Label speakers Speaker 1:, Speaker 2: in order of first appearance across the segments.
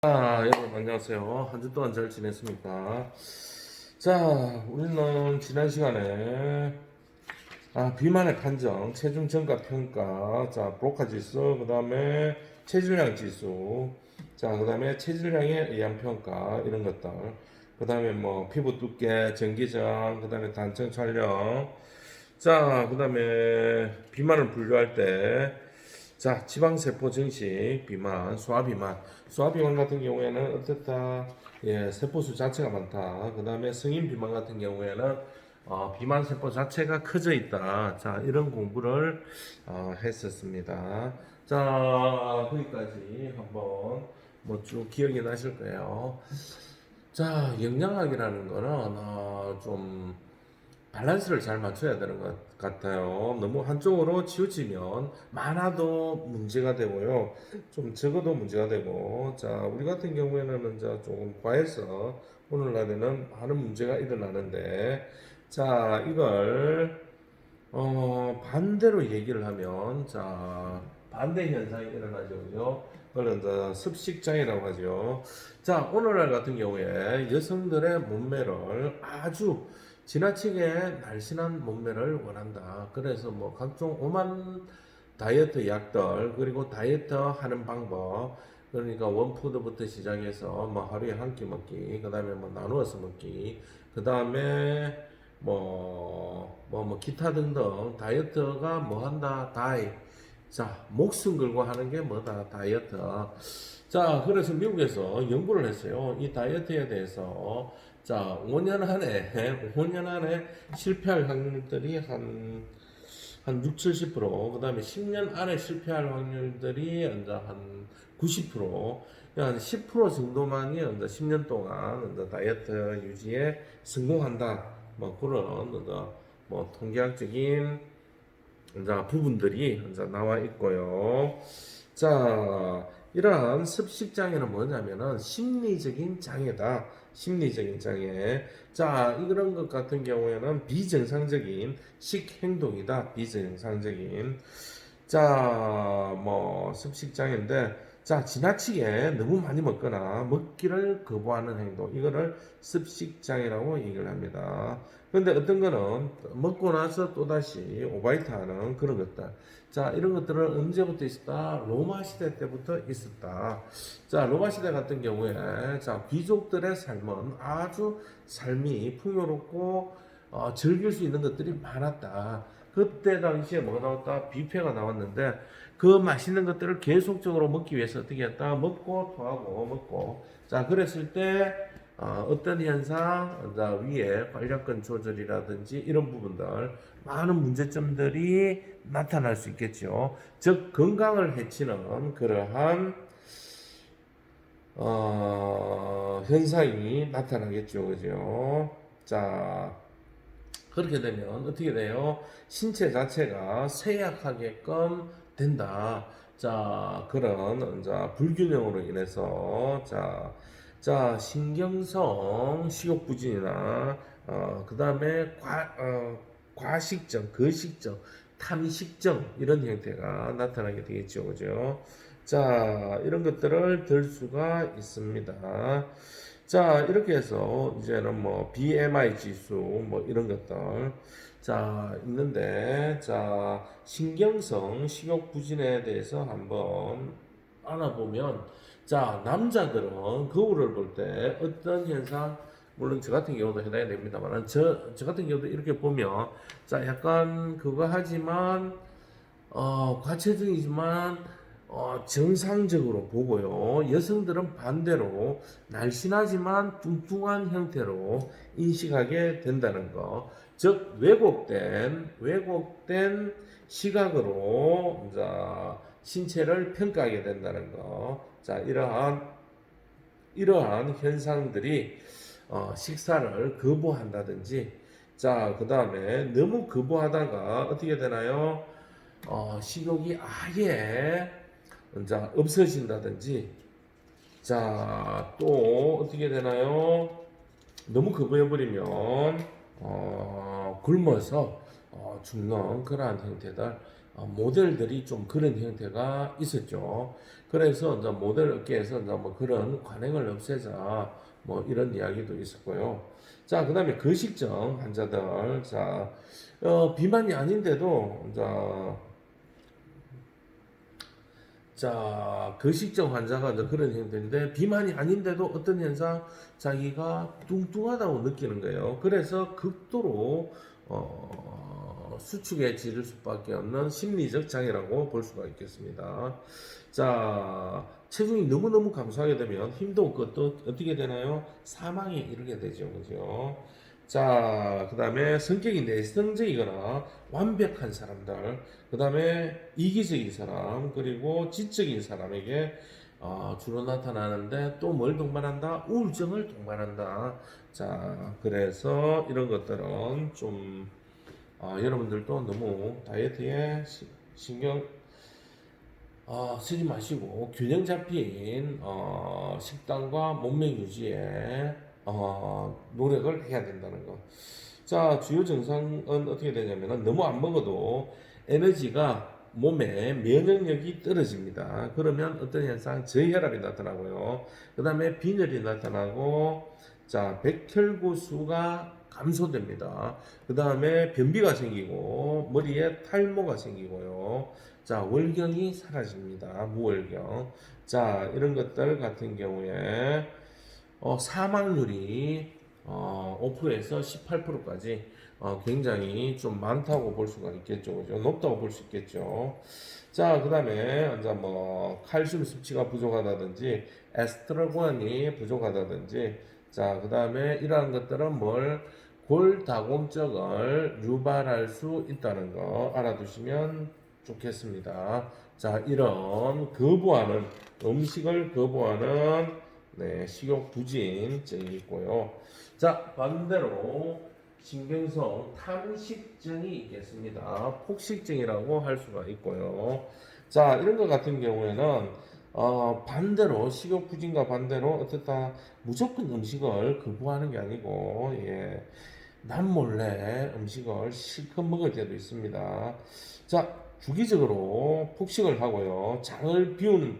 Speaker 1: 여러분 안녕하세요. 한 주 동안 잘 지냈습니까? 자, 우리는 지난 시간에 비만의 판정, 체중 증가 평가, 자, 브로카 지수, 그 다음에 체질량 지수, 자, 그 다음에 체질량에 의한 평가, 이런 것들, 그 다음에 뭐 피부 두께, 전기장, 그 다음에 단층 촬영, 자, 그 다음에 비만을 분류할 때, 자, 지방세포 증식 비만, 소아비만. 소아비만 같은 경우에는 어떻다? 예, 세포수 자체가 많다. 그 다음에 성인 비만 같은 경우에는 비만 세포 자체가 커져 있다. 자, 이런 공부를 했었습니다. 자, 거기까지 한번 뭐 쭉 기억이 나실 거예요. 자, 영양학이라는 거는 좀 밸런스를 잘 맞춰야 되는 것 같아요. 너무 한쪽으로 치우치면 많아도 문제가 되고요. 좀 적어도 문제가 되고. 자, 우리 같은 경우에는 이제 조금 과해서 오늘날에는 많은 문제가 일어나는데, 자, 이걸 반대로 얘기를 하면, 자, 반대 현상이 일어나죠. 그죠? 그걸 이제 습식장애라고 하죠. 자, 오늘날 같은 경우에 여성들의 몸매를 아주 지나치게 날씬한 몸매를 원한다. 그래서 뭐 각종 오만 다이어트 약들, 그리고 다이어트 하는 방법, 그러니까 원푸드부터 시작해서 뭐 하루에 한 끼 먹기, 그 다음에 뭐 나누어서 먹기, 그 다음에 기타 등등 다이어트가 뭐 한다, 자, 목숨 걸고 하는 게 뭐다, 다이어트. 자, 그래서 미국에서 연구를 했어요. 이 다이어트에 대해서. 자, 5년 안에, 5년 안에 실패할 확률들이 한 6, 70%, 그 다음에 10년 안에 실패할 확률들이 이제 한 90%, 한 10% 정도만이 이제 10년 동안 이제 다이어트 유지에 성공한다. 뭐 그런 이제 뭐 통계학적인 이제 부분들이 이제 나와 있고요. 자, 이러한 습식장애는 뭐냐면은 심리적인 장애다. 심리적인 장애. 자, 이런 것 같은 경우에는 비정상적인 식행동이다. 비정상적인. 자, 뭐 습식장애인데, 자, 지나치게 너무 많이 먹거나 먹기를 거부하는 행동, 이거를 습식장애라고 얘기를 합니다. 그런데 어떤 거는 먹고 나서 또다시 오바이트 하는 그런 것들. 자, 이런 것들은 언제부터 있었다? 로마 시대 때부터 있었다. 자, 로마 시대 같은 경우에, 자, 귀족들의 삶은 아주 삶이 풍요롭고, 즐길 수 있는 것들이 많았다. 그때 당시에 뭐가 나왔다? 뷔페가 나왔는데, 그 맛있는 것들을 계속적으로 먹기 위해서 어떻게 했다? 먹고 토하고 먹고. 자, 그랬을 때, 어떤 현상, 자, 위에 관략근 조절이라든지 이런 부분들, 많은 문제점들이 나타날 수 있겠죠. 즉, 건강을 해치는 그러한, 현상이 나타나겠죠. 그죠? 자, 그렇게 되면 어떻게 돼요? 신체 자체가 쇠약하게끔 된다. 자, 그런 이제 불균형으로 인해서 신경성 식욕부진이나 그다음에 과식증, 거식증, 탐식증 이런 형태가 나타나게 되겠죠. 그죠? 자, 이런 것들을 들 수가 있습니다. 자, 이렇게 해서 이제는 뭐 BMI 지수 뭐 이런 것들 자 있는데, 자, 신경성 식욕 부진에 대해서 한번 알아보면, 자, 남자들은 거울을 볼 때 어떤 현상, 물론 저 같은 경우도 해당이 됩니다만, 저 같은 경우도 이렇게 보면, 자, 약간 그거 하지만 과체중이지만 정상적으로 보고요. 여성들은 반대로 날씬하지만 뚱뚱한 형태로 인식하게 된다는 거. 즉 왜곡된 시각으로 이제 신체를 평가하게 된다는 거. 자, 이러한 현상들이 식사를 거부한다든지, 자, 그 다음에 너무 거부하다가 어떻게 되나요? 식욕이 아예 이제 없어진다든지, 자, 또 어떻게 되나요? 너무 거부해버리면 굶어서 죽는 그러한 형태들. 모델들이 좀 그런 형태가 있었죠. 그래서 이제 모델 업계에서 이제 뭐 그런 관행을 없애자 뭐 이런 이야기도 있었고요. 자, 그다음에 거식증 환자들, 자, 비만이 아닌데도 자, 거식증 환자가 이제 그런 형태인데 비만이 아닌데도 어떤 현상 자기가 뚱뚱하다고 느끼는 거예요. 그래서 극도로 수축에 지를 수밖에 없는 심리적 장애라고 볼 수가 있겠습니다. 자, 체중이 너무너무 감소하게 되면 힘도 없고 또 어떻게 되나요? 사망에 이르게 되죠. 그죠? 자, 그 다음에 성격이 내성적이거나 완벽한 사람들, 그 다음에 이기적인 사람, 그리고 지적인 사람에게 주로 나타나는데 또 뭘 동반한다? 우울증을 동반한다. 자, 그래서 이런 것들은 좀 여러분들도 너무 다이어트에 신경 쓰지 마시고 균형 잡힌 식단과 몸매 유지에 노력을 해야 된다는 거. 자, 주요 증상은 어떻게 되냐면은 너무 안 먹어도 에너지가 몸에 면역력이 떨어집니다. 그러면 어떤 현상? 저혈압이 나타나고요. 그 다음에 빈혈이 나타나고, 자, 백혈구 수가 감소됩니다. 그 다음에 변비가 생기고, 머리에 탈모가 생기고요. 자, 월경이 사라집니다. 무월경. 자, 이런 것들 같은 경우에 사망률이 5%에서 18%까지 굉장히 좀 많다고 볼 수가 있겠죠. 그죠? 높다고 볼 수 있겠죠. 자, 그 다음에 이제 뭐 칼슘 섭취가 부족하다든지 에스트로겐이 부족하다든지 자, 그 다음에 이러한 것들은 뭘 골다공증을 유발할 수 있다는 거 알아두시면 좋겠습니다. 자, 이런 거부하는 음식을 거부하는 네, 식욕 부진증이 있고요. 자, 반대로 신경성 탄식증이 있겠습니다. 폭식증이라고 할 수가 있고요. 자, 이런 것 같은 경우에는 반대로 식욕 부진과 반대로 어떻다 무조건 음식을 거부하는 게 아니고 예, 남몰래 음식을 실컷 먹을 때도 있습니다. 자, 주기적으로 폭식을 하고요. 장을 비우는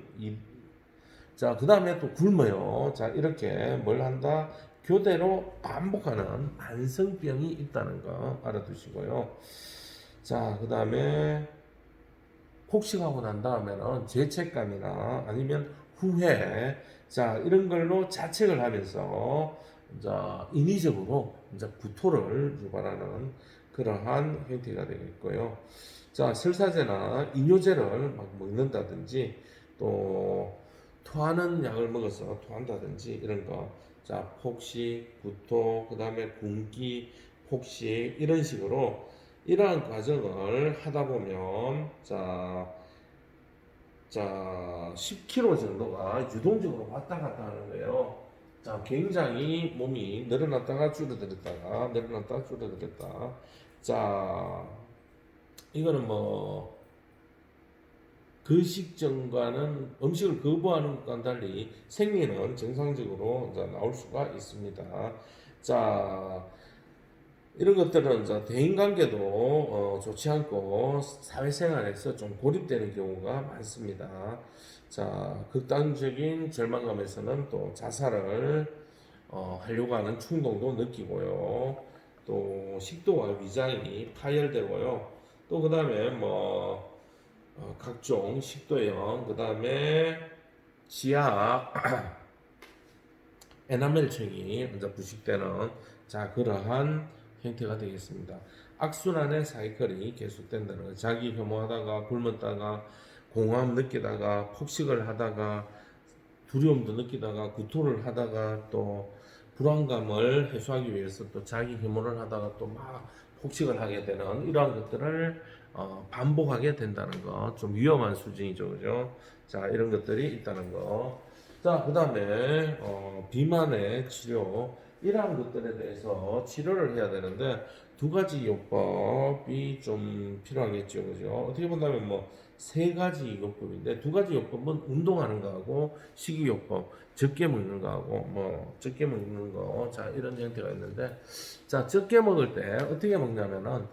Speaker 1: 자, 그 다음에 또 굶어요. 자, 이렇게 뭘 한다? 교대로 반복하는 만성병이 있다는 거 알아두시고요. 자, 그 다음에 폭식하고 난 다음에는 죄책감이나 아니면 후회, 자, 이런 걸로 자책을 하면서 이제 인위적으로 이제 구토를 유발하는 그러한 형태가 되겠고요. 자, 설사제나 이뇨제를 막 먹는다든지 또 토하는 약을 먹어서 토한다든지 이런 거. 자, 폭식, 구토, 그 다음에 굶기, 폭식 이런 식으로 이러한 과정을 하다 보면 자 10kg 정도가 유동적으로 왔다 갔다 하는 거예요. 자, 굉장히 몸이 늘어났다가 줄어들었다가 늘어났다가 줄어들었다. 자, 이거는 뭐 거식증과는 음식을 거부하는 것과는 달리 생리는 정상적으로 이제 나올 수가 있습니다. 자, 이런 것들은 이제 대인관계도 좋지 않고 사회생활에서 좀 고립되는 경우가 많습니다. 자, 극단적인 절망감에서는 또 자살을 하려고 하는 충동도 느끼고요. 또 식도와 위장이 파열되고요. 또 그 다음에 뭐 각종 식도염, 그 다음에 지하 에나멜층이 먼저 부식되는 자 그러한 형태가 되겠습니다. 악순환의 사이클이 계속된다는 거. 자기 혐오하다가 굶었다가 공허함 느끼다가 폭식을 하다가 두려움도 느끼다가 구토를 하다가 또 불안감을 해소하기 위해서 또 자기 혐오를 하다가 또 막 폭식을 하게 되는 이러한 것들을 반복하게 된다는 거. 좀 위험한 수준이죠, 그죠? 자, 이런 것들이 있다는 거. 자, 그 다음에 비만의 치료 이러한 것들에 대해서 치료를 해야 되는데 두 가지 요법이 좀 필요하겠죠, 그죠? 어떻게 본다면 뭐 세 가지 요법인데 두 가지 요법은 운동하는 거하고 식이요법, 적게 먹는 거하고 뭐 적게 먹는 거, 자 이런 형태가 있는데 자 적게 먹을 때 어떻게 먹냐면은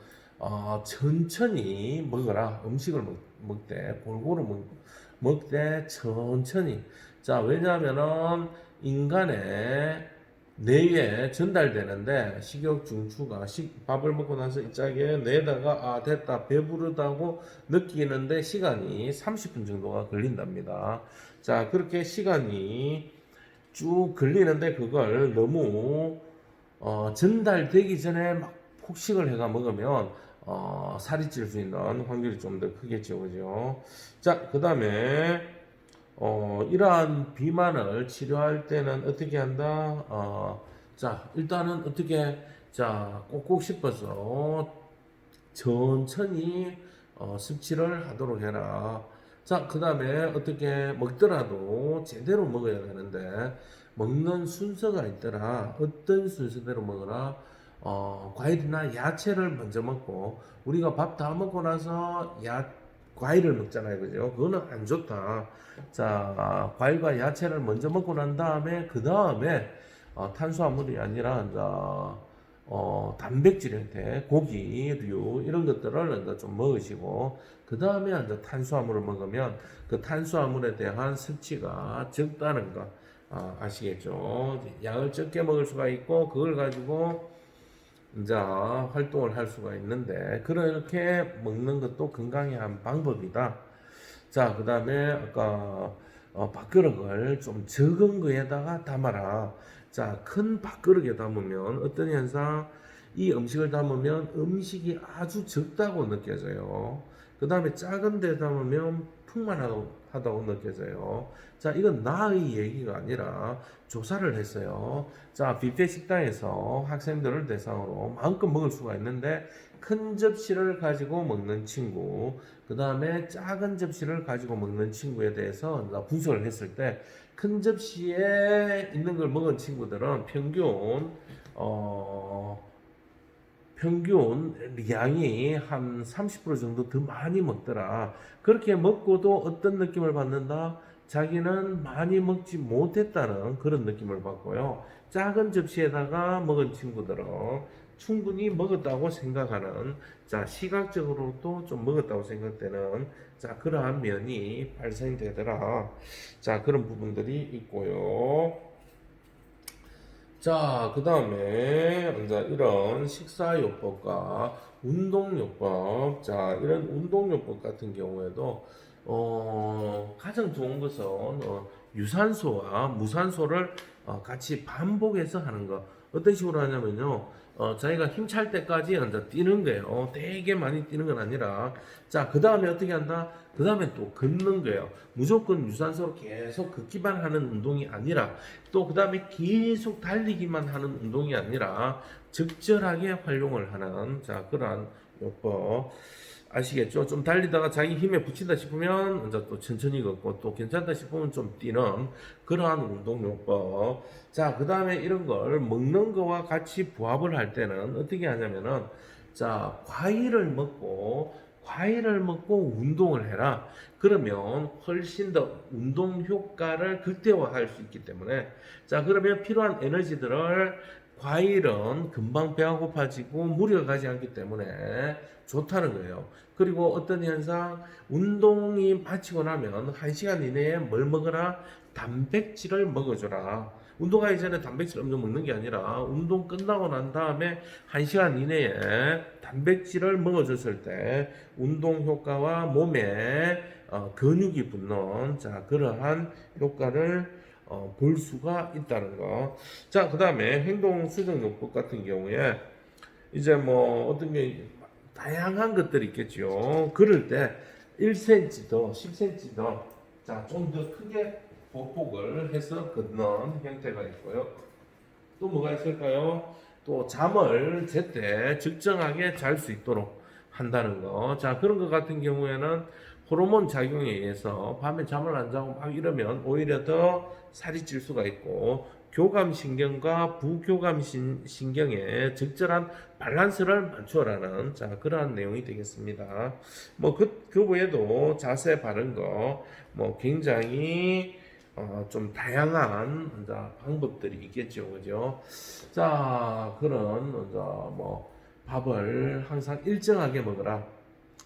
Speaker 1: 천천히 먹어라. 음식을 먹되 골고루 먹되 천천히. 자, 왜냐하면은 인간의 뇌에 전달되는데 식욕 중추가 밥을 먹고 나서 이 짝에 뇌에다가 됐다 배부르다고 느끼는데 시간이 30분 정도가 걸린답니다. 자, 그렇게 시간이 쭉 걸리는데 그걸 너무 전달되기 전에 막 폭식을 해가 먹으면 살이 찔 수 있는 확률이 좀 더 크겠죠, 그죠? 자, 그 다음에 이러한 비만을 치료할 때는 어떻게 한다? 자, 일단은 어떻게, 자, 꼭꼭 씹어서 천천히 섭취를 하도록 해라. 자, 그 다음에 어떻게 먹더라도 제대로 먹어야 되는데, 먹는 순서가 있더라. 어떤 순서대로 먹어라. 과일이나 야채를 먼저 먹고, 우리가 밥 다 먹고 나서 과일을 먹잖아요. 그죠? 그거는 안 좋다. 자, 과일과 야채를 먼저 먹고 난 다음에, 그 다음에, 탄수화물이 아니라, 이제, 단백질 형태, 고기류, 이런 것들을 이제 좀 먹으시고, 그 다음에 이제 탄수화물을 먹으면 그 탄수화물에 대한 섭취가 적다는 거, 아시겠죠? 양을 적게 먹을 수가 있고, 그걸 가지고 이제 활동을 할 수가 있는데, 그렇게 먹는 것도 건강의 한 방법이다. 자, 그 다음에 아까 밥그릇을 좀 적은 거에다가 담아라. 자, 큰 밥그릇에 담으면 어떤 현상? 이 음식을 담으면 음식이 아주 적다고 느껴져요. 그 다음에 작은 데 담으면 풍만하다고 느껴져요. 자, 이건 나의 얘기가 아니라 조사를 했어요. 자, 뷔페 식당에서 학생들을 대상으로 마음껏 먹을 수가 있는데 큰 접시를 가지고 먹는 친구, 그 다음에 작은 접시를 가지고 먹는 친구에 대해서 분석을 했을 때 큰 접시에 있는 걸 먹은 친구들은 평균 양이 한 30% 정도 더 많이 먹더라. 그렇게 먹고도 어떤 느낌을 받는다? 자기는 많이 먹지 못했다는 그런 느낌을 받고요. 작은 접시에다가 먹은 친구들은 충분히 먹었다고 생각하는, 자, 시각적으로도 좀 먹었다고 생각되는, 자, 그러한 면이 발생되더라. 자, 그런 부분들이 있고요. 자, 그 다음에 이제 이런 식사요법과 운동요법, 자, 이런 운동요법 같은 경우에도 가장 좋은 것은 유산소와 무산소를 같이 반복해서 하는 거. 어떤 식으로 하냐면요. 자기가 힘찰 때까지 앉아 뛰는 거예요. 되게 많이 뛰는 건 아니라. 자, 그 다음에 어떻게 한다? 그 다음에 또 걷는 거예요. 무조건 유산소로 계속 걷기만 하는 운동이 아니라, 또 그 다음에 계속 달리기만 하는 운동이 아니라, 적절하게 활용을 하는, 자, 그러한 요법. 아시겠죠? 좀 달리다가 자기 힘에 붙인다 싶으면 이제 또 천천히 걷고, 또 괜찮다 싶으면 좀 뛰는 그러한 운동요법. 자, 그 다음에 이런 걸 먹는 거와 같이 부합을 할 때는 어떻게 하냐면은, 자, 과일을 먹고 운동을 해라. 그러면 훨씬 더 운동 효과를 극대화할 수 있기 때문에, 자, 그러면 필요한 에너지들을, 과일은 금방 배가 고파지고 무리가 가지 않기 때문에 좋다는 거예요. 그리고 어떤 현상, 운동이 마치고 나면 1시간 이내에 뭘 먹어라? 단백질을 먹어줘라. 운동하기 전에 단백질 엄청 먹는 게 아니라 운동 끝나고 난 다음에 1시간 이내에 단백질을 먹어줬을 때 운동 효과와 몸에 근육이 붙는, 자, 그러한 효과를 볼 수가 있다는 거. 자, 그 다음에 행동 수정 요법 같은 경우에 이제 뭐 어떤 게 다양한 것들이 있겠죠. 그럴 때 1cm 더, 10cm 더, 자, 좀 더 크게 보폭을 해서 걷는 형태가 있고요. 또 뭐가 있을까요? 또 잠을 제때 적정하게 잘 수 있도록 한다는 거. 자, 그런 것 같은 경우에는 호르몬 작용에 의해서 밤에 잠을 안 자고 막 이러면 오히려 더 살이 찔 수가 있고, 교감신경과 부교감신경의 적절한 밸런스를 맞추라는, 자, 그러한 내용이 되겠습니다. 뭐 그 외에도 자세 바른 거, 뭐 굉장히 좀 다양한 방법들이 있겠죠, 그죠? 자, 그런 뭐 밥을 항상 일정하게 먹어라.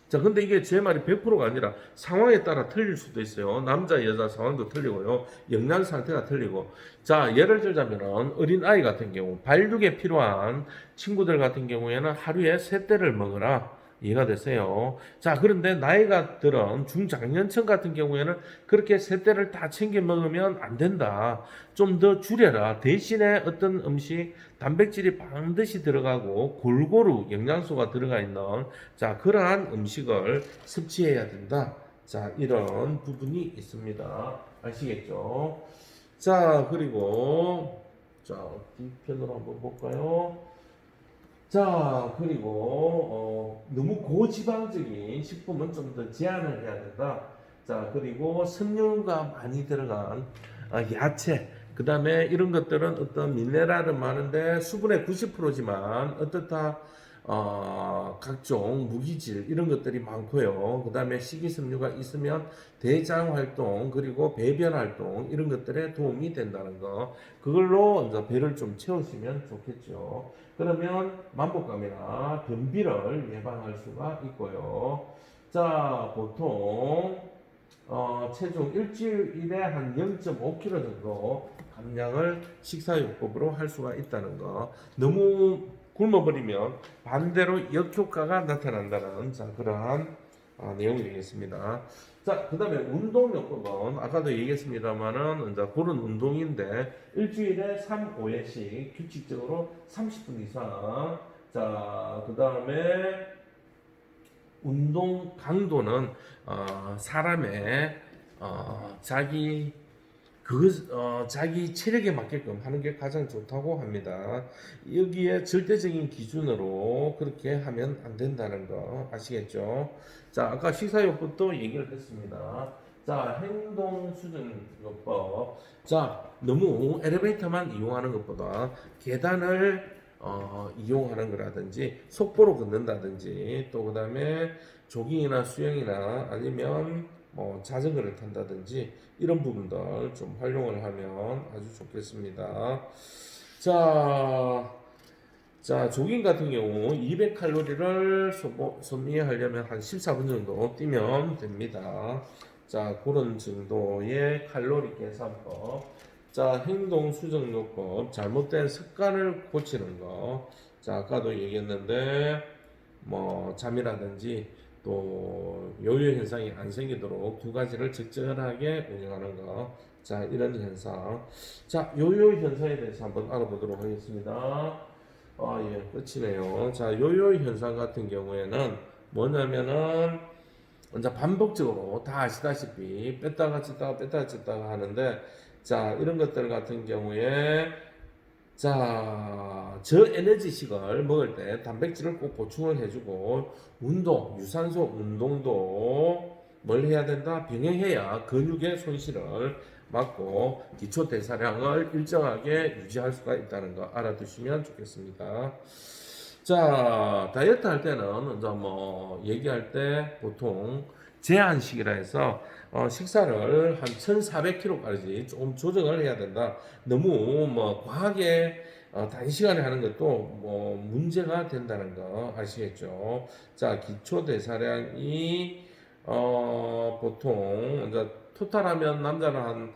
Speaker 1: 자, 근데 이게 제 말이 100%가 아니라 상황에 따라 틀릴 수도 있어요. 남자, 여자 상황도 틀리고요. 영양 상태가 틀리고. 자, 예를 들자면은 어린 아이 같은 경우, 발육에 필요한 친구들 같은 경우에는 하루에 3때를 먹어라. 이해가 되세요. 자, 그런데 나이가 들은 중장년층 같은 경우에는 그렇게 3때를 다 챙겨 먹으면 안 된다. 좀 더 줄여라. 대신에 어떤 음식, 단백질이 반드시 들어가고 골고루 영양소가 들어가 있는 자, 그러한 음식을 섭취해야 된다. 자, 이런 부분이 있습니다. 아시겠죠? 자, 그리고 자, 뒤편으로 한번 볼까요? 자, 그리고 너무 고지방적인 식품은 좀 더 제한을 해야 된다. 자, 그리고 섬유가 많이 들어간 야채, 그 다음에 이런 것들은 어떤 미네랄은 많은데 수분의 90%지만 어떻다 각종 무기질 이런 것들이 많고요. 그 다음에 식이섬유가 있으면 대장 활동 그리고 배변 활동 이런 것들에 도움이 된다는 거. 그걸로 이제 배를 좀 채우시면 좋겠죠. 그러면 만복감이나 변비를 예방할 수가 있고요. 자, 보통 체중 일주일에 한 0.5kg 정도 감량을 식사요법으로 할 수가 있다는 거. 너무 굶어버리면 반대로 역효과가 나타난다는 자, 그러한 내용이 되겠습니다. 자, 그 다음에 운동요법은 아까도 얘기했습니다만은 이제 그런 운동인데 일주일에 3, 5회씩 규칙적으로 30분 이상. 자, 그 다음에 운동 강도는 사람의 자기 체력에 맞게끔 하는 게 가장 좋다고 합니다. 여기에 절대적인 기준으로 그렇게 하면 안 된다는 거 아시겠죠? 자, 아까 식사요법도 얘기를 했습니다. 자, 행동수정요법. 자, 너무 엘리베이터만 이용하는 것보다 계단을 이용하는 거라든지 속보로 걷는다든지 또 그 다음에 조깅이나 수영이나 아니면 자전거를 탄다든지 이런 부분들 좀 활용을 하면 아주 좋겠습니다. 자, 조깅 같은 경우 200칼로리를 소비하려면 한 14분 정도 뛰면 됩니다. 자, 그런 정도의 칼로리 계산법. 자, 행동 수정요법. 잘못된 습관을 고치는 거. 자, 아까도 얘기했는데, 잠이라든지 또 요요 현상이 안 생기도록 두 가지를 적절하게 운영하는 거. 자, 이런 현상. 자, 요요 현상에 대해서 한번 알아보도록 하겠습니다. 예, 끝이네요. 자, 요요 현상 같은 경우에는 뭐냐면은 먼저 반복적으로 다 아시다시피 뺐다가 쪘다가 하는데 자, 이런 것들 같은 경우에 자, 저에너지식을 먹을 때 단백질을 꼭 보충을 해주고 운동, 유산소 운동도 뭘 해야 된다? 병행해야 근육의 손실을 막고 기초 대사량을 일정하게 유지할 수가 있다는 거 알아두시면 좋겠습니다. 자, 다이어트 할 때는 이제 얘기할 때 보통 제한식이라 해서 식사를 한 1400kcal까지 조금 조정을 해야 된다. 너무 과하게 단시간에 하는 것도 문제가 된다는 거 아시겠죠? 자, 기초 대사량이 보통 이제 토탈하면 남자는 한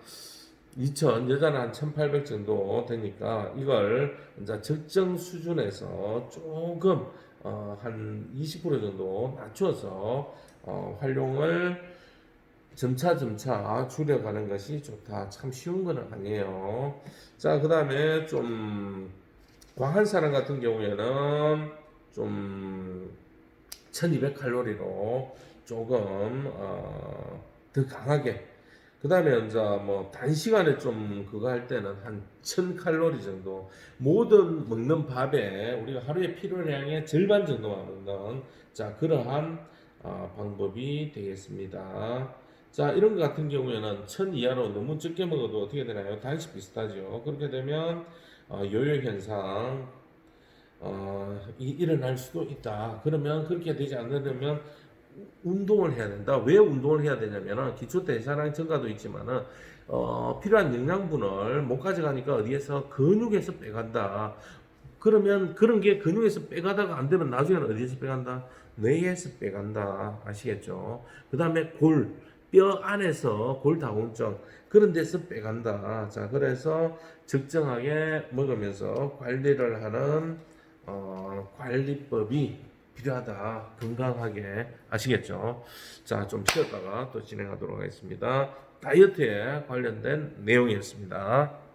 Speaker 1: 2000, 여자는 한 1800 정도 되니까 이걸 이제 적정 수준에서 조금 한 20% 정도 낮춰서 활용을 점차 줄여가는 것이 좋다. 참 쉬운 건 아니에요. 자, 그 다음에 좀 과한 사람 같은 경우에는 좀 1200칼로리로 조금 더 강하게 그 다음에 이제 단시간에 좀 그거 할 때는 한 1000칼로리 정도 모든 먹는 밥에 우리가 하루에 필요량의 절반 정도만 먹는 자 그러한 방법이 되겠습니다. 자, 이런 것 같은 경우에는 1000 이하로 너무 적게 먹어도 어떻게 되나요? 다시 비슷하죠. 그렇게 되면 요요 현상 일어날 수도 있다. 그러면 그렇게 되지 않으려면 운동을 해야 된다. 왜 운동을 해야 되냐면은 기초 대사량 증가도 있지만은 필요한 영양분을 못 가져가니까 어디에서 근육에서 빼간다. 그러면 그런 게 근육에서 빼가다가 안 되면 나중에는 어디에서 빼간다? 뇌에서 빼간다. 아시겠죠? 그 다음에 뼈 안에서 골다공증 그런 데서 빼간다. 자, 그래서 적정하게 먹으면서 관리를 하는 관리법이 필요하다. 건강하게 아시겠죠? 자, 좀 쉬었다가 또 진행하도록 하겠습니다. 다이어트에 관련된 내용이었습니다.